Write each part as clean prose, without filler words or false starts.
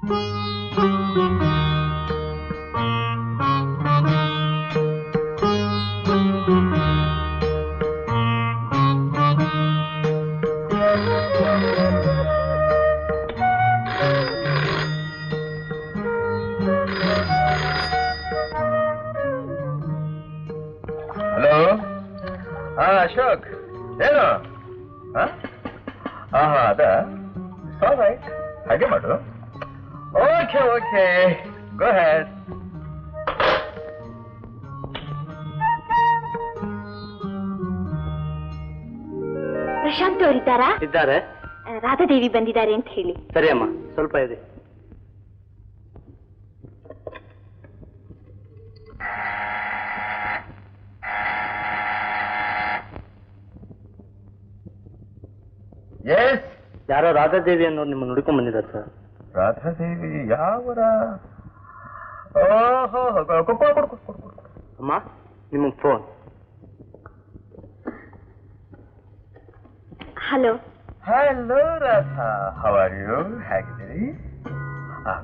Hello. Ashok ಏನು? ಅದ right, ಹಾಗೆ ಮಾಡು. ಓಕೆ ಓಕೆ, ಗೋ ಹೆಡ್. ಪ್ರಶಾಂತ್ ಅವರಿದ್ದಾರಾ? ಇದ್ದಾರೆ. ರಾಧಾದೇವಿ ಬಂದಿದ್ದಾರೆ ಅಂತ ಹೇಳಿ. ಸರಿ ಅಮ್ಮ, ಸ್ವಲ್ಪ ಇದೆ. ಎಸ್, ಯಾರೋ ರಾಧಾದೇವಿ ಅನ್ನೋರು ನಿಮ್ಮನ್ನು ಹುಡುಕೊಂಡ್ ಬಂದಿದ್ದಾರೆ ಸರ್. ರಾಧಾದೇವಿ ಯಾವರ? ಓಹೋ, ಅಮ್ಮ ನಿಮಗೆ phone. Hello. Hello Radha, how are you? ಹೇಗಿದ್ದೀರಿ?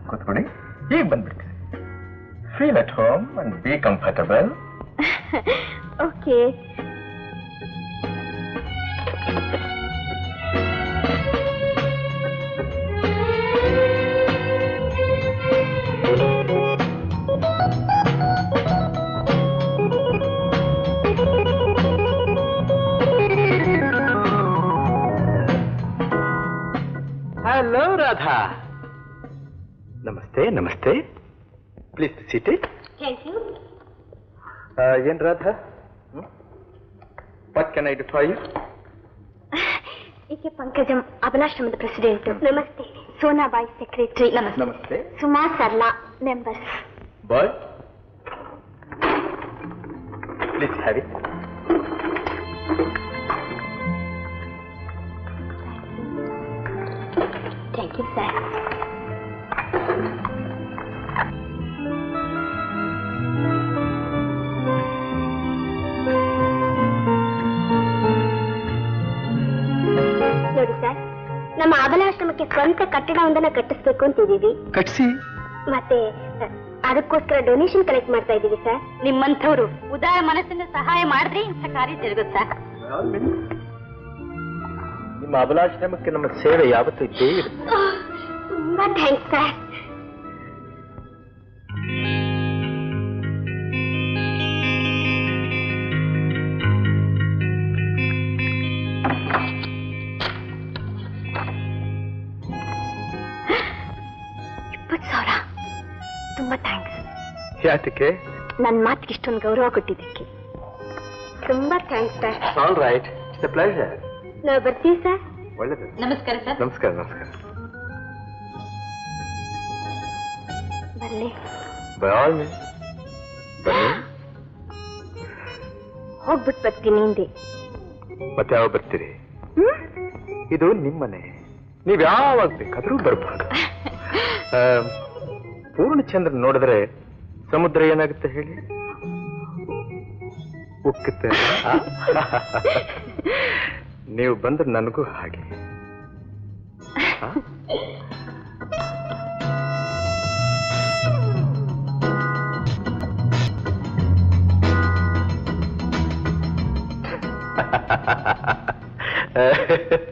ಕೂತ್ಕೊಳ್ಳಿ, ಈಗ ಬಂದ್ಬಿಡ್ತೀರಿ. Feel at home and be comfortable. Okay. Hello Radha. ನಮಸ್ತೆ ನಮಸ್ತೆ, ಪ್ಲೀಸ್ ಸೀಟ್. Thank you. ಏನ್ Radha, what can I do for you? ಈಕೆ ಪಂಕಜಂ, ಅಬಲಾಶ್ರಮದ ಪ್ರೆಸಿಡೆಂಟ್. ನಮಸ್ತೆ. ಸೋನಾಬಾಯಿ, ಸೆಕ್ರೆಟರಿ. ನಮಸ್ತೆ. Suma Sarla, members. Boy, please have it. Thank you sir. ನೋಡಿ ಸರ್, ನಮ್ಮ ಅಬಲಾಶ್ರಮಕ್ಕೆ ಸ್ವಂತ ಕಟ್ಟಡವೊಂದನ್ನ ಕಟ್ಟಿಸ್ಬೇಕು ಅಂತಿದ್ದೀವಿ. ಕಟ್ಸಿ. ಮತ್ತೆ ಅದಕ್ಕೋಸ್ಕರ ಡೊನೇಷನ್ ಕಲೆಕ್ಟ್ ಮಾಡ್ತಾ ಇದ್ದೀವಿ ಸರ್. ನಿಮ್ಮಂಥವ್ರು ಉದಾರ ಮನಸ್ಸಿನ ಸಹಾಯ ಮಾಡಿದ್ರೆ ಇಂಥ ಕಾರ್ಯ ಜರುಗುತ್ತೆ ಸರ್. ನಿಮ್ಮ ಅಬಲಾಶ್ರಮಕ್ಕೆ ನಮ್ಮ ಸೇವೆ ಯಾವತ್ತೂ ಇದ್ದೇ ಇರುತ್ತೆ. ತುಂಬಾ ಥ್ಯಾಂಕ್ಸ್ ಸರ್. ತುಂಬಾ ಥ್ಯಾಂಕ್ಸ್. ಯಾತಕ್ಕೆ? ನನ್ನ ಮಾತಿಗೆ ಇಷ್ಟೊಂದು ಗೌರವ ಕೊಟ್ಟಿದ್ದಕ್ಕೆ ತುಂಬಾ thanks sir. All right, it's A pleasure. ನಾವು ಬರ್ತೀವಿ ಸರ್. ಒಳ್ಳೆದು. ನಮಸ್ಕಾರ ಸರ್. ನಮಸ್ಕಾರ ನಮಸ್ಕಾರ. ಬನ್ನಿ. ಬನ್ನಿ. ಹೋಗ್ಬಿಟ್ಟು ಬರ್ತೀನಿ ಹಿಂದೆ. ಮತ್ತೆ ಯಾವಾಗ ಬರ್ತೀರಿ? ಇದು ನಿಮ್ಮನೆ, ನೀವ್ ಯಾವಾಗ ಬೇಕಾದ್ರೂ ಬರ್ಬೋದು. ಪೂರ್ಣಚಂದ್ರ ನೋಡಿದ್ರೆ ಸಮುದ್ರ ಏನಾಗುತ್ತೆ ಹೇಳಿ? ಉಕ್ಕುತ್ತೆ. ನೀವು ಬಂದ್ರೆ ನನಗೂ ಹಾಗೆ.